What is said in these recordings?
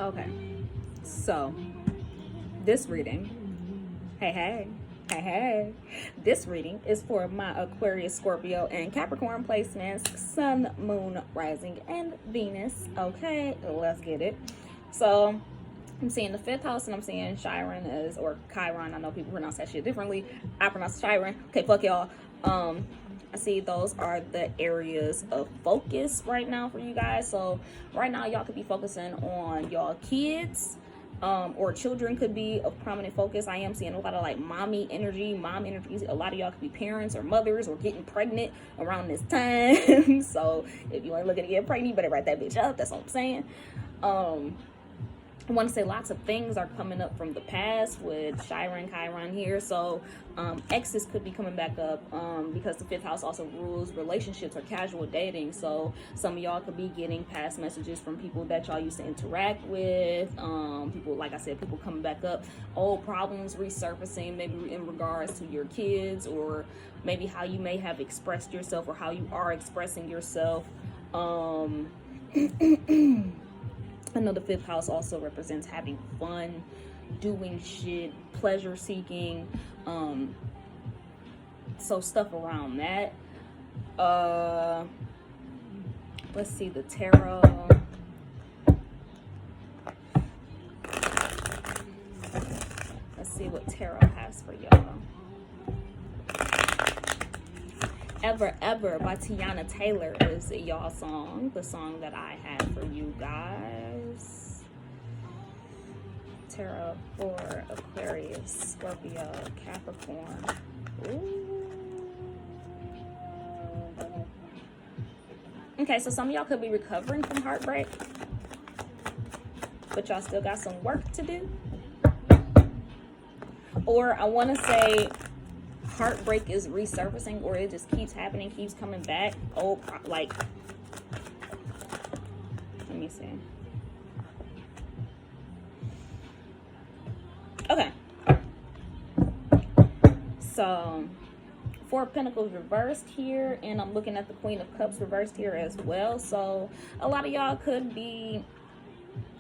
Okay, so this reading, hey, this reading is for my Aquarius, Scorpio, and Capricorn placements, Sun, Moon, Rising, and Venus. Okay, let's get it. So I'm seeing the fifth house, and I'm seeing Chiron as, or Chiron. I know people pronounce that shit differently. I pronounce Chiron. Okay, fuck y'all. I see those are the areas of focus right now for you guys. So right now, y'all could be focusing on y'all kids, or children could be of prominent focus. I am seeing a lot of like mom energy. A lot of y'all could be parents or mothers or getting pregnant around this time. So if you ain't looking to get pregnant, you better write that bitch up. That's what I'm saying. I want to say lots of things are coming up from the past with Chiron here. So exes could be coming back up, because the fifth house also rules relationships or casual dating. So some of y'all could be getting past messages from people that y'all used to interact with. People, like I said, people coming back up, old problems resurfacing, maybe in regards to your kids, or maybe how you may have expressed yourself or how you are expressing yourself. I know the fifth house also represents having fun, doing shit, pleasure seeking, so stuff around that. Let's see the tarot. Let's see what tarot has for y'all. Ever Ever by Tiana Taylor is y'all song, the song that I had for you guys. Tarot for Aquarius, Scorpio, Capricorn. Ooh. Okay, so some of y'all could be recovering from heartbreak, but y'all still got some work to do. Or I want to say heartbreak is resurfacing, or it just keeps happening, keeps coming back. Oh, like, let me see. Okay, so Four of Pentacles reversed here, and I'm looking at the Queen of Cups reversed here as well. So a lot of y'all could be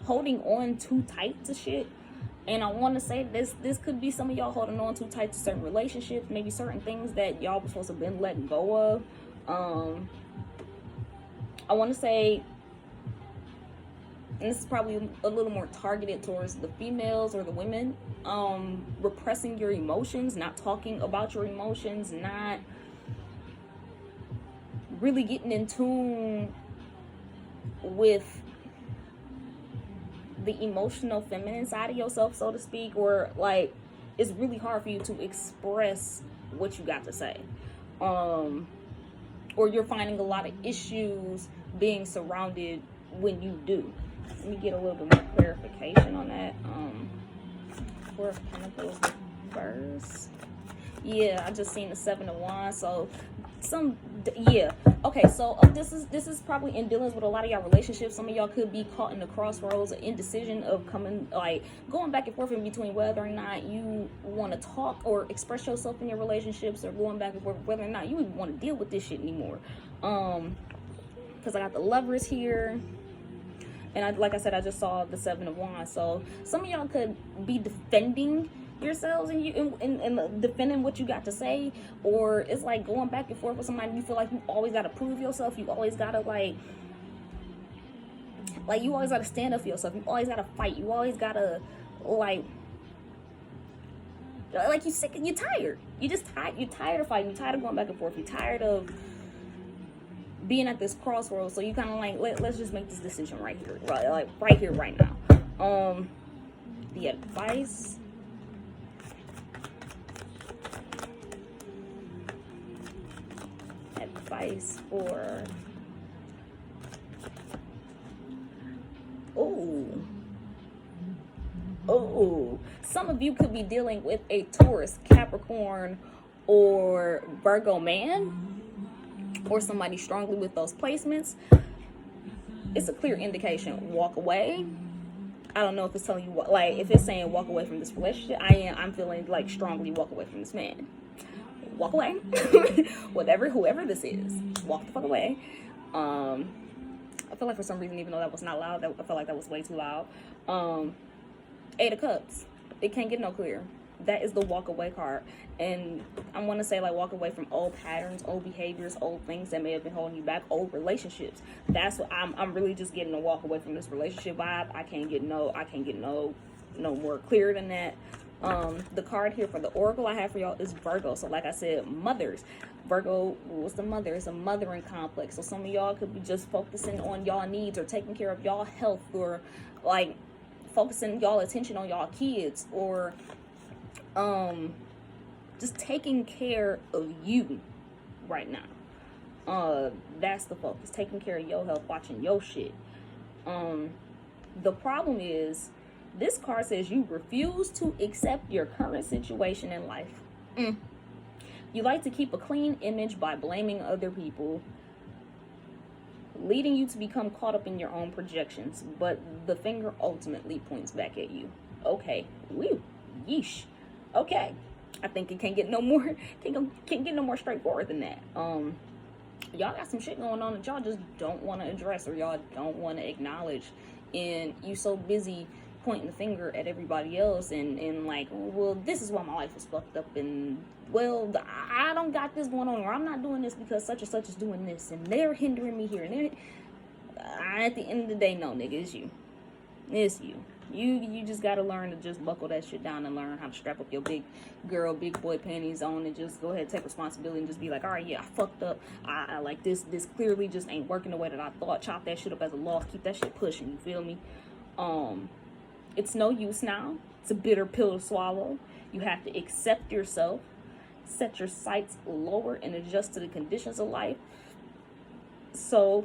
holding on too tight to shit. And I want to say this could be some of y'all holding on too tight to certain relationships, maybe certain things that y'all were supposed to have been letting go of. I want to say, and this is probably a little more targeted towards the females or the women, repressing your emotions, not talking about your emotions, not really getting in tune with the emotional feminine side of yourself, so to speak, or like it's really hard for you to express what you got to say, or you're finding a lot of issues being surrounded when you do. Let me get a little bit more clarification on that. Four of Pentacles first. Yeah, I just seen the Seven of Wands. So okay, so this is probably in dealings with a lot of y'all relationships. Some of y'all could be caught in the crossroads, an indecision of going back and forth in between whether or not you want to talk or express yourself in your relationships, or going back and forth whether or not you even want to deal with this shit anymore. Because I got the Lovers here, and like I said, I just saw the Seven of Wands. So some of y'all could be defending yourselves and defending what you got to say, or it's like going back and forth with somebody. You feel like you always got to prove yourself. You always got to like you always got to stand up for yourself. You always got to fight. You always got to like you sick and you're tired. You're tired of fighting. You're tired of going back and forth. You're tired of being at this crossroads. So you kind of like, let's just make this decision right here, right here, right now. The advice. For some of you could be dealing with a Taurus, Capricorn, or Virgo man, or somebody strongly with those placements. It's a clear indication. Walk away. I don't know if it's telling you what, like if it's saying walk away from this relationship. I'm feeling like strongly walk away from this man. Walk away. Whoever this is, walk the fuck away. feel like for some reason, even though that was not loud, I felt like that was way too loud. Eight of Cups. It can't get no clearer. That is the walk away card. And I want to say, like, walk away from old patterns, old behaviors, old things that may have been holding you back, old relationships. That's what I'm really just getting a walk away from this relationship vibe. I can't get no more clear than that. The card here for the oracle I have for y'all is Virgo. So like I said, mothers. Virgo was the mother. It's a mothering complex. So some of y'all could be just focusing on y'all needs or taking care of y'all health, or like focusing y'all attention on y'all kids, or just taking care of you right now. That's the focus. Taking care of your health, watching your shit. The problem is, this card says you refuse to accept your current situation in life. You like to keep a clean image by blaming other people, leading you to become caught up in your own projections, but the finger ultimately points back at you. Okay. Woo. Yeesh. Okay. I think it can't get no more straightforward than that. Y'all got some shit going on that y'all just don't want to address, or y'all don't want to acknowledge, and you so busy pointing the finger at everybody else and like, well, this is why my life is fucked up, and well, I don't got this going on, or I'm not doing this because such and such is doing this, and they're hindering me here, and they're at the end of the day, no, nigga, it's you. It's you. You just gotta learn to just buckle that shit down and learn how to strap up your big girl, big boy panties on, and just go ahead and take responsibility and just be like, all right, yeah, I fucked up. I like this clearly just ain't working the way that I thought. Chop that shit up as a loss. Keep that shit pushing. You feel me? It's no use now. It's a bitter pill to swallow. You have to accept yourself, set your sights lower, and adjust to the conditions of life. So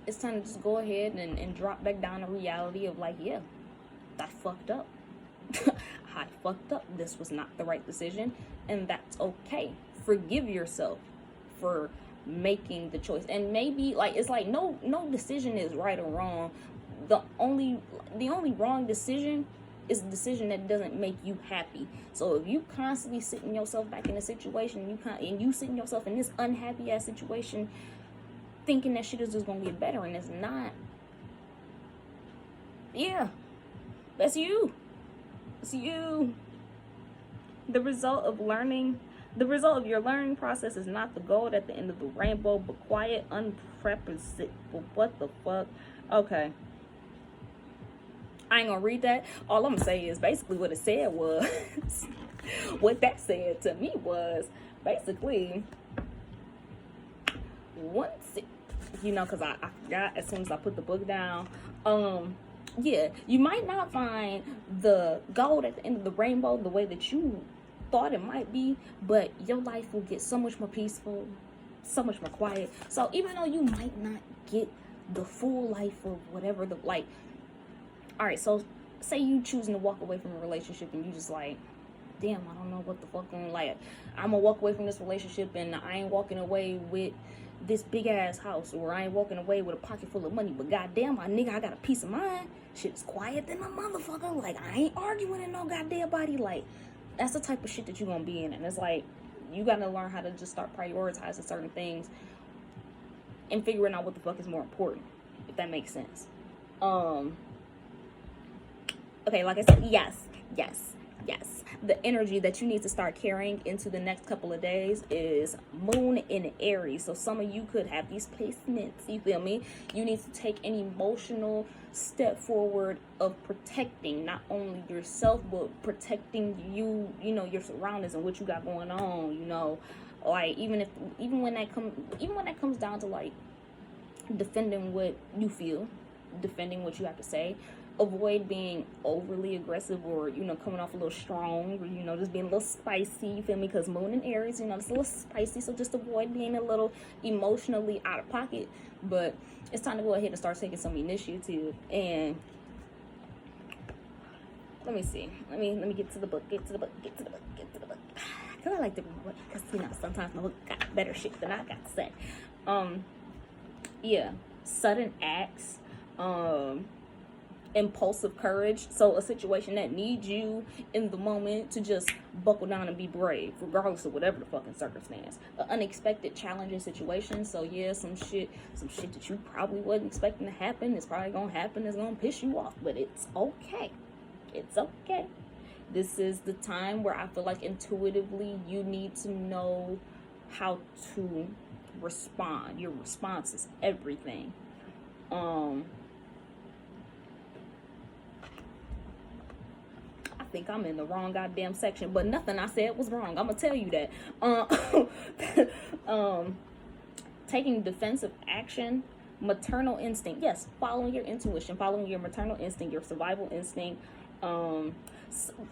it's time to just go ahead and drop back down to reality of like, yeah, I fucked up. I fucked up. This was not the right decision, and that's okay. Forgive yourself for making the choice. And maybe, like, it's like no decision is right or wrong. The only wrong decision is a decision that doesn't make you happy. So if you constantly sitting yourself back in a situation, you sitting yourself in this unhappy ass situation, thinking that shit is just gonna get better, and it's not. Yeah, that's you. It's you. The result of your learning process is not the gold at the end of the rainbow, but quiet, unpredictable. What the fuck? Okay. I ain't gonna read that. All I'm gonna say is basically what it said was, what that said to me was basically, once it, because I forgot as soon as I put the book down. Yeah, you might not find the gold at the end of the rainbow the way that you thought it might be, but your life will get so much more peaceful, so much more quiet. So even though you might not get the full life or whatever, all right, so say you choosing to walk away from a relationship and you just like, damn, I don't know what the fuck I'm gonna walk away from this relationship, and I ain't walking away with this big ass house, or I ain't walking away with a pocket full of money, but goddamn, my nigga, I got a peace of mind. Shit's quiet than a motherfucker. Like, I ain't arguing in no goddamn body. Like, that's the type of shit that you gonna be in. And it's like, you gotta learn how to just start prioritizing certain things and figuring out what the fuck is more important, if that makes sense. Okay, like I said, yes. The energy that you need to start carrying into the next couple of days is Moon in Aries. So some of you could have these placements, you feel me? You need to take an emotional step forward of protecting not only yourself, but protecting your surroundings and what you got going on, like even when that comes down to like defending what you feel, defending what you have to say. Avoid being overly aggressive or, coming off a little strong, or, just being a little spicy, you feel me? Because Moon in Aries, it's a little spicy, so just avoid being a little emotionally out of pocket. But it's time to go ahead and start taking some initiative. And let me see. Let me get to the book. Because I like to read, because, sometimes my book got better shit than I got to say. Yeah, sudden acts, impulsive courage. So a situation that needs you in the moment to just buckle down and be brave, regardless of whatever the fucking circumstance. An unexpected challenging situation. So yeah, some shit that you probably wasn't expecting to happen. It's probably gonna happen. It's gonna piss you off, but it's okay. It's okay. This is the time where I feel like intuitively you need to know how to respond. Your response is everything. I think I'm in the wrong goddamn section, but nothing I said was wrong. I'm gonna tell you that. Taking defensive action, maternal instinct. Yes, following your intuition, following your maternal instinct, your survival instinct.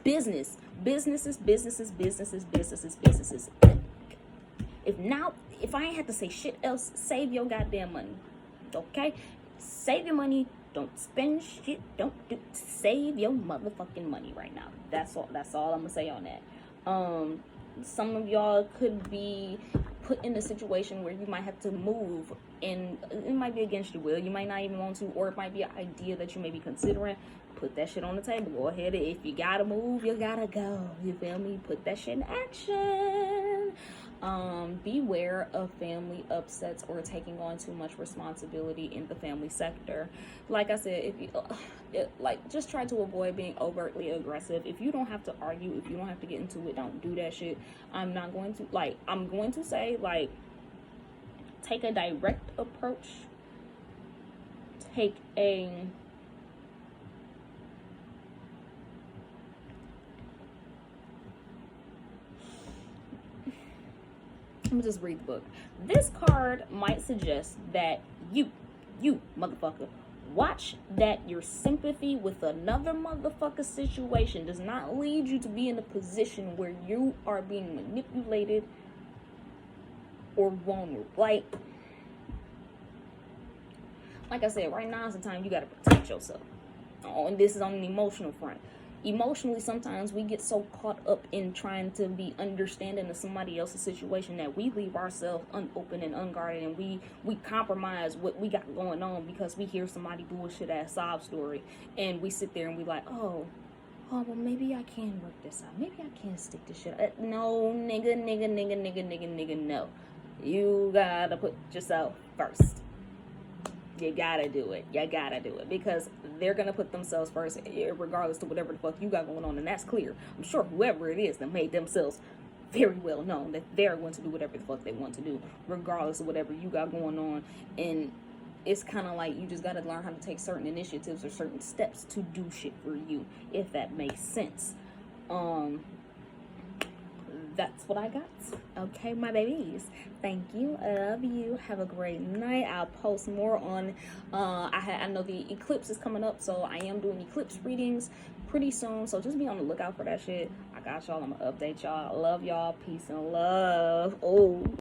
Businesses. If I ain't have to say shit else, save your goddamn money. Okay? Save your money. Don't spend shit. Save your motherfucking money right now. That's all I'm gonna say on that. Some of y'all could be put in a situation where you might have to move, and it might be against your will. You might not even want to, or it might be an idea that you may be considering. Put that shit on the table. Go ahead. If you gotta move, you gotta go. You feel me? Put that shit in action. Beware of family upsets or taking on too much responsibility in the family sector. Like I said, if you just try to avoid being overtly aggressive. If you don't have to argue, if you don't have to get into it, don't do that shit. I'm going to say, take a direct approach. Let me just read the book. This card might suggest that you motherfucker, watch that your sympathy with another motherfucker situation does not lead you to be in a position where you are being manipulated or vulnerable. Like I said, right now is the time you gotta protect yourself. And this is on an emotional front. Emotionally, sometimes we get so caught up in trying to be understanding of somebody else's situation that we leave ourselves unopened and unguarded, and we compromise what we got going on because we hear somebody bullshit ass sob story, and we sit there and we like, oh, well, maybe I can work this out. Maybe I can stick this shit out. No, nigga, no. You gotta put yourself first. You gotta do it. Because they're gonna put themselves first, regardless to whatever the fuck you got going on, and that's clear. I'm sure whoever it is that made themselves very well known that they're going to do whatever the fuck they want to do, regardless of whatever you got going on. And it's kind of like you just gotta learn how to take certain initiatives or certain steps to do shit for you, if that makes sense. That's what I got. Okay, my babies. Thank you. I love you. Have a great night. I'll post more on. I know the eclipse is coming up, so I am doing eclipse readings pretty soon. So just be on the lookout for that shit. I got y'all. I'm gonna update y'all. I love y'all. Peace and love. Oh.